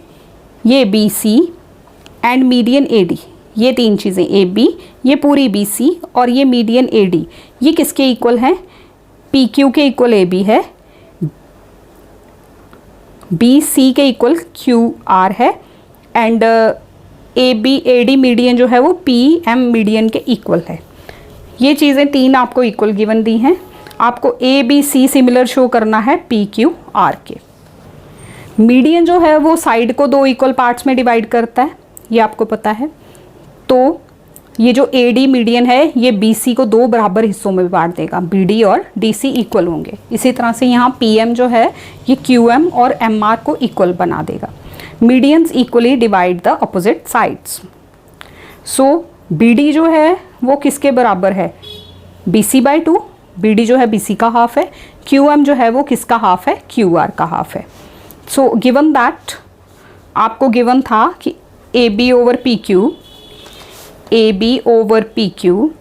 ये B C and median A D, ये तीन चीज़ें, ए बी, ये पूरी बी सी और ये मीडियन ए डी, ये किसके इक्वल है, पी क्यू के इक्वल ए बी है, बी सी के इक्वल क्यू आर है and A B A D median जो है वो पी एम मीडियन के इक्वल है। ये चीज़ें तीन आपको इक्वल गिवन दी हैं। आपको A B C similar show करना है पी क्यू आर के। मीडियन जो है वो साइड को दो इक्वल पार्ट्स में डिवाइड करता है, ये आपको पता है। तो ये जो ए डी मीडियन है ये बी सी को दो बराबर हिस्सों में बांट देगा, बी डी और डी सी इक्वल होंगे। इसी तरह से यहाँ पी एम जो है ये क्यू एम और एम आर को इक्वल बना देगा। Medians equally divide the opposite sides. So B D जो है वो किसके बराबर है, B C by two. B D जो है बी सी का हाफ है, क्यू एम जो है वो किसका हाफ है, क्यू आर का हाफ है। सो गिवन दैट आपको गिवन था कि A B over P Q, A B over P Q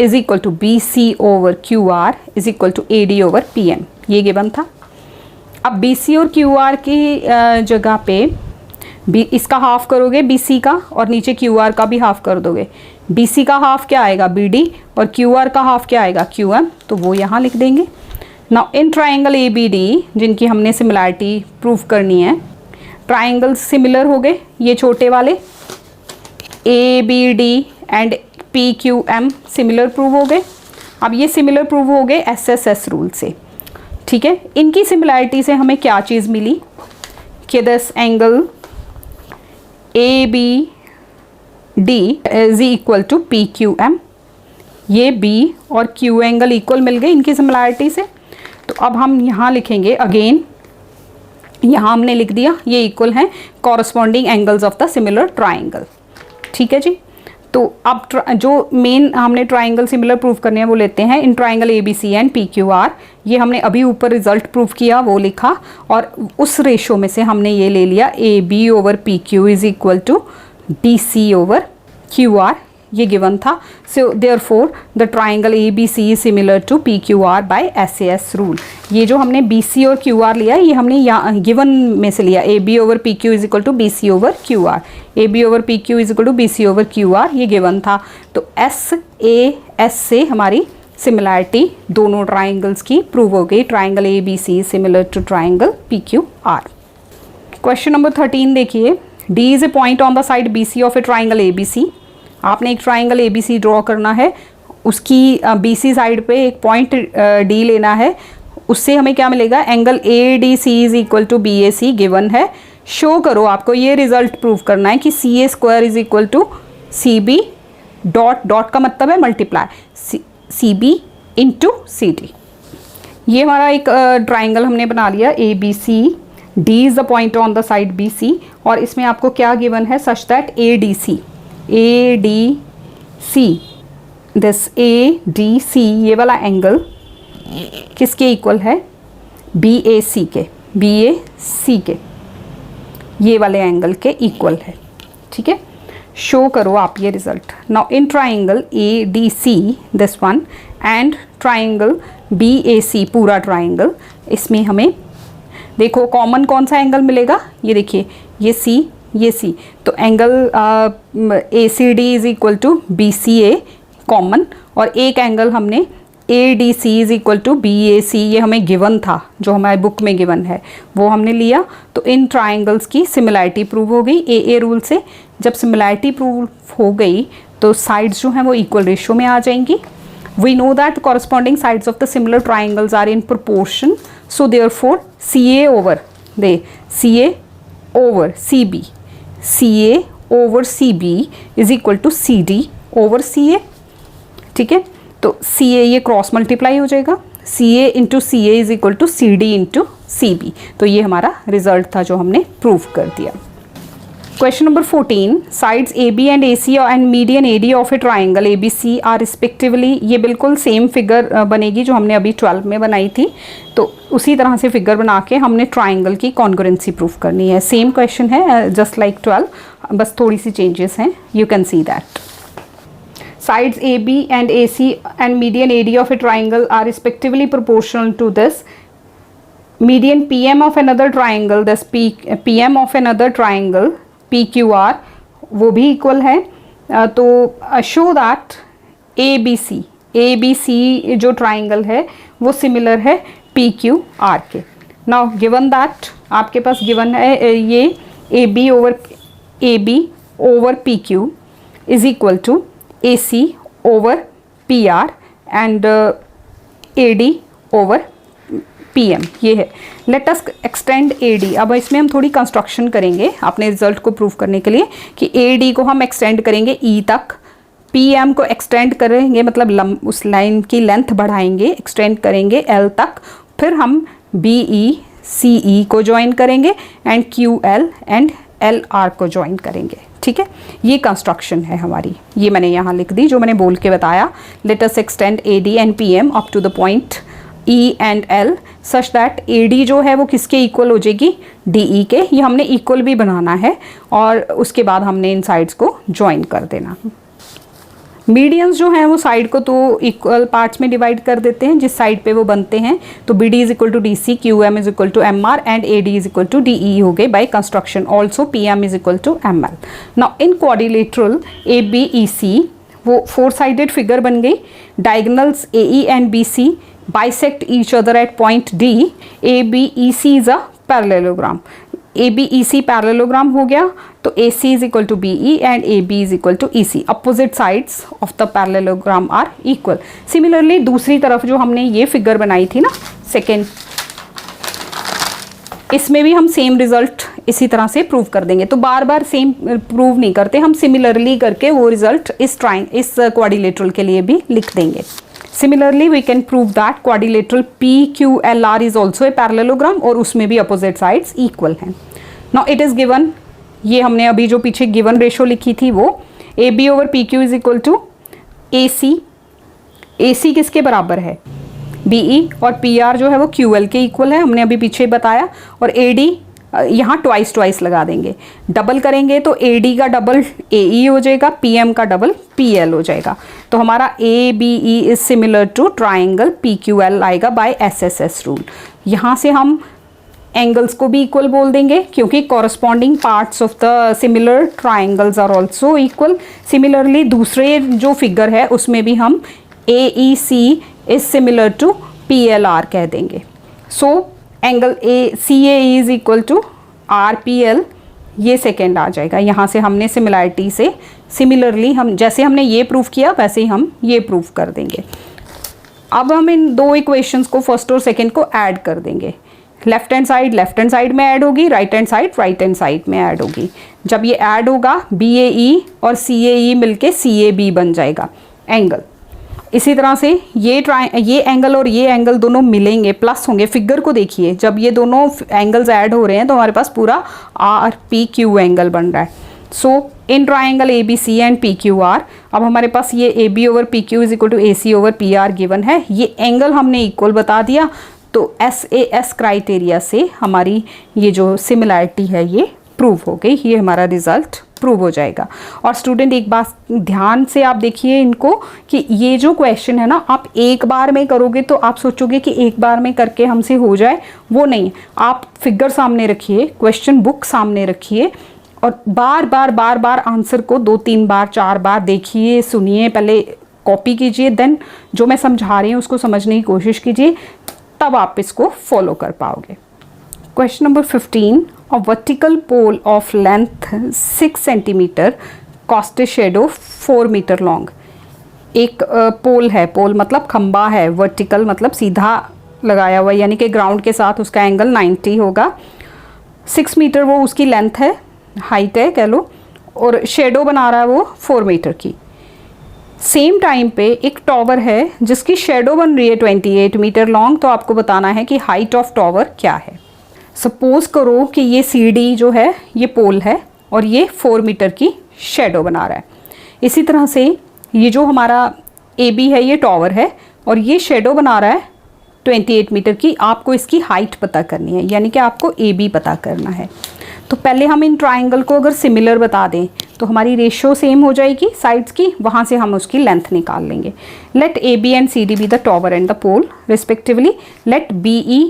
is equal to B C over Q R is equal to A D over P M, ये गिवन था। अब बी सी और क्यू आर की जगह पे इसका हाफ करोगे बी सी का और नीचे क्यू आर का भी हाफ कर दोगे। बी सी का हाफ क्या आएगा, बी डी, और क्यू आर का हाफ क्या आएगा, क्यू एम, तो वो यहाँ लिख देंगे। Now in triangle A B D जिनकी हमने सिमिलैरिटी प्रूफ करनी है, ट्राइंगल सिमिलर हो गए ये छोटे वाले, A B D and P Q M similar prove हो गए। अब ये सिमिलर प्रूव हो गए एस एस एस रूल से, ठीक है। इनकी सिमिलैरिटी से हमें क्या चीज़ मिली कि this angle A B D is equal to P Q M, ये बी और क्यू एंगल इक्वल मिल गए इनकी सिमिलैरिटी से। तो अब हम यहाँ लिखेंगे अगेन, यहाँ हमने लिख दिया ये इक्वल हैं corresponding angles of the similar triangle, ठीक है जी। तो अब जो मेन हमने ट्राइंगल सिमिलर प्रूफ करने हैं वो लेते हैं इन triangle A B C and P Q R. ये हमने अभी ऊपर रिजल्ट प्रूफ किया वो लिखा, और उस रेशो में से हमने ये ले लिया A B over P Q is equal to D C over Q R, ये गिवन था। So therefore the triangle A B C is similar to P Q R by S A S rule. ये जो हमने बी सी और क्यू आर लिया ये हमने यहाँ गिवन में से लिया, A B over P Q is equal to B C over Q R, A B over P Q is equal to B C over Q R, ये गिवन था। तो एस ए एस से हमारी सिमिलैरिटी दोनों ट्राइंगल्स की प्रूव हो गई। Triangle A B C similar to triangle P Q R. Question number 13 देखिए, D is a point on the side B C of a triangle A B C. आपने एक triangle A B C draw करना है, उसकी बी सी साइड पे एक पॉइंट डी लेना है, उससे हमें क्या मिलेगा, angle A D C is equal to B A C given है। शो करो, आपको ये रिजल्ट प्रूव करना है कि C A square is equal to C B dot dot का मतलब है multiply C B into C D. ये हमारा एक ट्राइंगल हमने बना लिया A B C, D is the point on the side B C, और इसमें आपको क्या गिवन है सच that A D C this A D C ये वाला एंगल किसके इक्वल है, बी ए सी के, बी ए सी के ये वाले एंगल के इक्वल है, ठीक है। शो करो आप ये result. Now in triangle A D C this one and triangle B A C पूरा ट्राइंगल, इसमें हमें देखो कॉमन कौन सा एंगल मिलेगा, ये देखिए ये सी ये सी, तो angle A C D is equal to B C A common, और एक एंगल हमने A D C is equal to B A C, ये हमें गिवन था जो हमारे बुक में गिवन है वो हमने लिया। तो इन ट्राइंगल्स की सिमिलैरिटी प्रूव हो गई ए रूल से। जब सिमिलैरिटी प्रूव हो गई तो साइड्स जो हैं वो इक्वल रेशियो में आ जाएंगी। We know that corresponding sides of the similar triangles are in proportion, so therefore C A over C A over C B, C A over C B is equal to C D over C A, ठीक है। तो सी ए ये क्रॉस मल्टीप्लाई हो जाएगा, C A into C A is equal to C D into C B. तो ये हमारा रिजल्ट था जो हमने प्रूव कर दिया। Question number 14, sides A B and A C and median A D of a triangle A B C are respectively, ये बिल्कुल सेम फिगर बनेगी जो हमने अभी 12 में बनाई थी। तो उसी तरह से फिगर बना के हमने ट्राइंगल की कॉन्ग्रुएंसी प्रूफ करनी है। सेम क्वेश्चन है जस्ट लाइक 12, बस थोड़ी सी चेंजेस हैं, you can see that. Sides AB and AC and median AD of a triangle are respectively proportional to this. Median PM of another triangle, thus PM of another triangle PQR वो भी equal है। तो show that ABC जो triangle है वो similar है PQR के। नाउ गिवन दैट आपके पास गिवन है ये A B over P Q is equal to A C over P R and A D over P M, ये है। Let us extend A D. अब इसमें हम थोड़ी कंस्ट्रक्शन करेंगे अपने रिजल्ट को प्रूव करने के लिए कि ए डी को हम एक्सटेंड करेंगे ई तक, पी एम को एक्सटेंड करेंगे मतलब उस लाइन की लेंथ बढ़ाएंगे, एक्सटेंड करेंगे एल तक, फिर हम बी ई सी ई को ज्वाइन करेंगे and Q L and L R को ज्वाइन करेंगे। ठीक है, ये कंस्ट्रक्शन है हमारी, ये मैंने यहाँ लिख दी जो मैंने बोल के बताया। Let us extend A D and P M up to the point E and L such that A D जो है वो किसके इक्वल हो जाएगी, डी ई के। ये हमने इक्वल भी बनाना है और उसके बाद हमने इन साइड्स को ज्वाइन कर देना। मीडियंस जो हैं वो साइड को तो इक्वल पार्ट्स में डिवाइड कर देते हैं जिस साइड पे वो बनते हैं। तो B D is equal to D C, Q M is equal to M R and A D is equal to D E हो गए by construction. Also P M is equal to M L. Now in quadrilateral A B E C वो 4 साइडेड फिगर बन गई। Diagonals A E and B C bisect each other at point D. ABEC is a parallelogram. ABEC parallelogram हो गया तो AC is equal to BE and AB is equal to EC. Opposite sides of the parallelogram are equal. Similarly दूसरी तरफ जो हमने ये फिगर बनाई थी ना सेकेंड, इसमें भी हम सेम रिजल्ट इसी तरह से प्रूव कर देंगे। तो बार बार सेम प्रूव नहीं करते, हम सिमिलरली करके वो रिजल्ट इस क्वाड्रिलेटरल के लिए भी लिख देंगे। Similarly, we can prove that quadrilateral PQLR is also a parallelogram और उसमें भी opposite sides equal हैं। Now it is given, ये हमने अभी जो पीछे given ratio लिखी थी वो AB over PQ is equal to AC। AC किसके बराबर है, BE, और PR जो है वो QL के इक्वल है, हमने अभी पीछे बताया। और AD यहाँ ट्वाइस लगा देंगे, डबल करेंगे तो AD का डबल AE हो जाएगा, PM का डबल PL हो जाएगा। तो हमारा ABE is similar to triangle PQL आएगा बाय SSS रूल। यहाँ से हम एंगल्स को भी इक्वल बोल देंगे क्योंकि corresponding parts of the similar triangles are also equal. Similarly दूसरे जो फिगर है उसमें भी हम AEC is similar to PLR कह देंगे। So angle CAE is equal to RPL, ये सेकेंड आ जाएगा। यहाँ से हमने सिमिलैरिटी से सिमिलरली हम जैसे हमने ये प्रूव किया वैसे ही हम ये प्रूव कर देंगे। अब हम इन दो इक्वेशंस को फर्स्ट और सेकेंड को ऐड कर देंगे। लेफ्ट हैंड साइड में ऐड होगी, राइट हैंड साइड में ऐड होगी। जब ये ऐड होगा BAE और CAE मिलके CAB बन जाएगा एंगल। इसी तरह से ये एंगल और ये एंगल दोनों मिलेंगे, प्लस होंगे। फिगर को देखिए, जब ये दोनों एंगल्स ऐड हो रहे हैं तो हमारे पास पूरा RPQ एंगल बन रहा है। So in triangle ABC and PQR, अब हमारे पास ये AB over PQ is equal to AC over PR given है। ये एंगल हमने इक्वल बता दिया, तो SAS क्राइटेरिया से हमारी ये जो सिमिलैरिटी है ये प्रूव हो गई, ये हमारा रिजल्ट प्रूव हो जाएगा। और स्टूडेंट एक बात ध्यान से आप देखिए इनको कि ये जो क्वेश्चन है ना, आप एक बार में करोगे तो आप सोचोगे कि एक बार में करके हमसे हो जाए, वो नहीं। आप फिगर सामने रखिए, क्वेश्चन बुक सामने रखिए और बार बार आंसर को 2-3 बार 4 बार देखिए, सुनिए, पहले कॉपी कीजिए, देन जो मैं समझा रही हूँ उसको समझने की कोशिश कीजिए, तब आप इसको फॉलो कर पाओगे। Question number 15, a vertical pole of length 6 centimeter cast a shadow 4 meter long। एक पोल है, पोल मतलब खंबा है, वर्टिकल मतलब सीधा लगाया हुआ, यानी कि ग्राउंड के साथ उसका एंगल 90 होगा। 6 मीटर वो उसकी लेंथ है, हाइट है कह लो, और शेडो बना रहा है वो 4 मीटर की। सेम टाइम पे एक टॉवर है जिसकी शेडो बन रही है 28 मीटर लॉन्ग। तो आपको बताना है कि हाइट ऑफ टॉवर क्या है। सपोज करो कि ये CD जो है ये पोल है और ये 4 मीटर की शेडो बना रहा है। इसी तरह से ये जो हमारा AB है ये टॉवर है और ये शेडो बना रहा है 28 मीटर की। आपको इसकी हाइट पता करनी है, यानी कि आपको AB पता करना है। तो पहले हम इन ट्राइंगल को अगर सिमिलर बता दें तो हमारी रेशियो सेम हो जाएगी साइड्स की, वहाँ से हम उसकी लेंथ निकाल लेंगे। Let AB and CD be the tower and the pole respectively. Let BE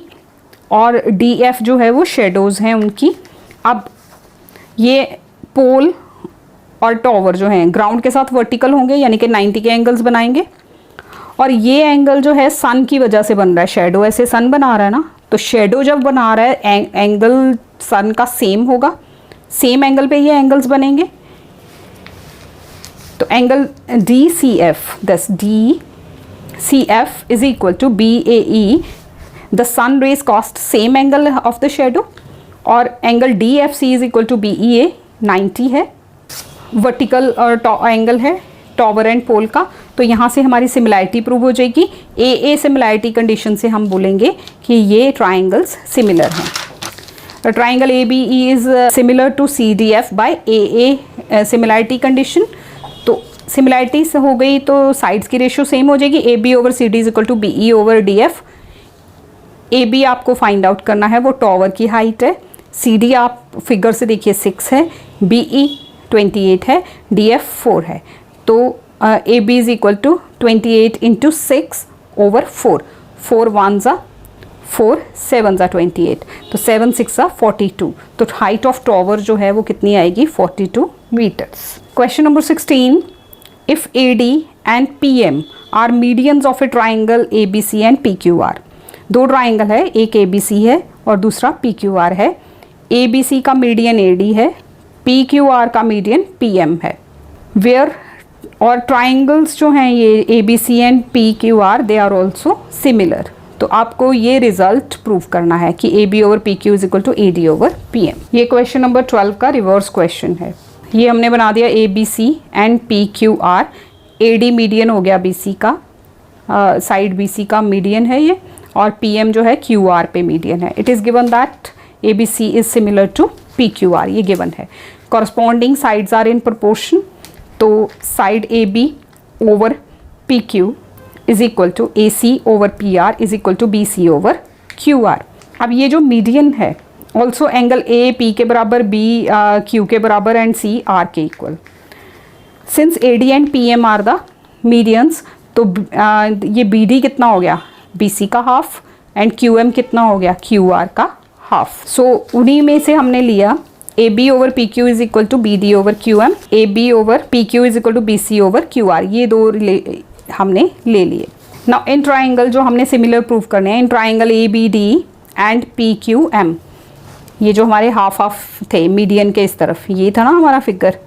और DF जो है वो शेडोज़ हैं उनकी। अब ये पोल और टॉवर जो हैं ग्राउंड के साथ वर्टिकल होंगे, यानी कि 90 के एंगल्स बनाएंगे। और ये एंगल जो है सन की वजह से बन रहा है, शेडो ऐसे सन बना रहा है ना, तो शेडो जब बना रहा है एंगल सन का सेम होगा, सेम एंगल पे ये एंगल्स बनेंगे। तो angle D C F, thus D C F is equal to B A E, the sun rays cast same angle of the shadow, और angle D F C is equal to B E A 90 है, वर्टिकल और एंगल है टॉवर एंड पोल का। तो यहाँ से हमारी सिमिलैरिटी प्रूव हो जाएगी। ए सिमिलैरिटी कंडीशन से हम बोलेंगे कि ये ट्राइंगल्स सिमिलर हैं। Triangle A B E is similar to C D F by a similarity condition. तो सिमिलैरिटी से हो गई तो साइड्स की रेशियो सेम हो जाएगी। A B over C D is equal to B E over D F. A B आपको फाइंड आउट करना है, वो टॉवर की हाइट है। सी डी आप फिगर से देखिए 6 है, बी ई 28 है, डी एफ 4 है। तो A B is equal to 28 into 6 over 4, 4 1 ज़ा 4, 7 ज़ा 28, तो 7 6 ज़ा 42। तो हाइट ऑफ टॉवर जो है वो कितनी आएगी, 42 metres. Question number 16, if A D and P M are medians of a triangle A B C and P Q R. दो ट्राइंगल है, एक ए बी सी है और दूसरा पी क्यू आर है। ए बी सी का मीडियन ए डी है, पी क्यू आर का मीडियन पी एम है। वेयर और ट्राइंगल्स जो हैं ये A B C and P Q R, they are also similar. तो आपको ये रिजल्ट प्रूव करना है कि A B over P Q is equal to A D over P M. ये क्वेश्चन नंबर 12 का रिवर्स क्वेश्चन है। ये हमने बना दिया A B C and P Q R. A D median हो गया बी सी का, साइड बी सी का मीडियन है ये, और पी एम जो है क्यू आर पे मीडियन है। It is given that A B C is similar to P Q R, ये गिवन है। Corresponding sides are in proportion. तो side A B over P Q is equal to A C over P R is equal to B C over Q R. अब ये जो मीडियन है ऑल्सो एंगल ए पी के बराबर, बी क्यू के बराबर एंड सी आर के equal. Since A D and P M are the medians, तो ये बी डी कितना हो गया, बी सी का हाफ, एंड क्यू एम कितना हो गया, क्यू आर का हाफ। सो उन्हीं में से हमने लिया A B over P Q is equal to B D over Q M, A B over P Q is equal to B C over Q R. ये दो हमने ले लिए। नाउ इन ट्राइंगल जो हमने सिमिलर प्रूव करने हैं, इन triangle A B D and P Q M, ये जो हमारे हाफ हाफ थे मीडियन के इस तरफ, ये था ना हमारा figure,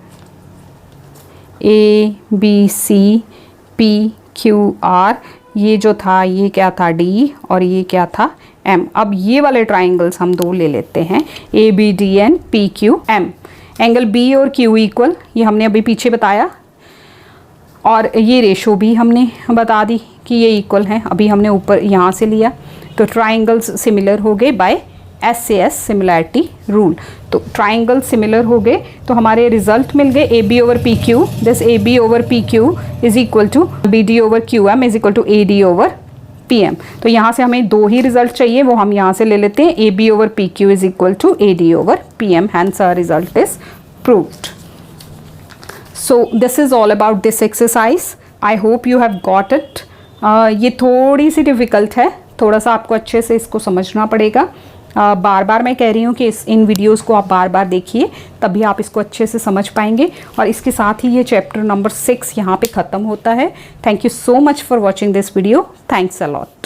A B C P Q R, ये जो था ये क्या था डी और ये क्या था एम। अब ये वाले ट्राइंगल्स हम दो ले लेते हैं, A B D and P Q M. Angle B और क्यू इक्वल, ये हमने अभी पीछे बताया, और ये रेशो भी हमने बता दी कि ये इक्वल हैं, अभी हमने ऊपर यहाँ से लिया। तो ट्राइंगल्स सिमिलर हो गए बाय SAS सिमिलैरिटी रूल। तो ट्राइंगल सिमिलर हो गए तो हमारे रिजल्ट मिल गए, A B over P Q, this A B over P Q is equal to B D over Q M is equal to A D over P M. तो यहाँ से हमें दो ही रिजल्ट चाहिए, वो हम यहाँ से ले लेते हैं, A B over P Q is equal to A D over P M, hence our result is proved. So this is all about this exercise. I hope you have got it. ये थोड़ी सी डिफ़िकल्ट है, थोड़ा सा आपको अच्छे से इसको समझना पड़ेगा। बार बार मैं कह रही हूँ कि इन वीडियोस को आप बार बार देखिए, तभी आप इसको अच्छे से समझ पाएंगे। और इसके साथ ही ये चैप्टर नंबर 6 यहाँ पे ख़त्म होता है। Thank you so much for watching this video. Thanks a lot.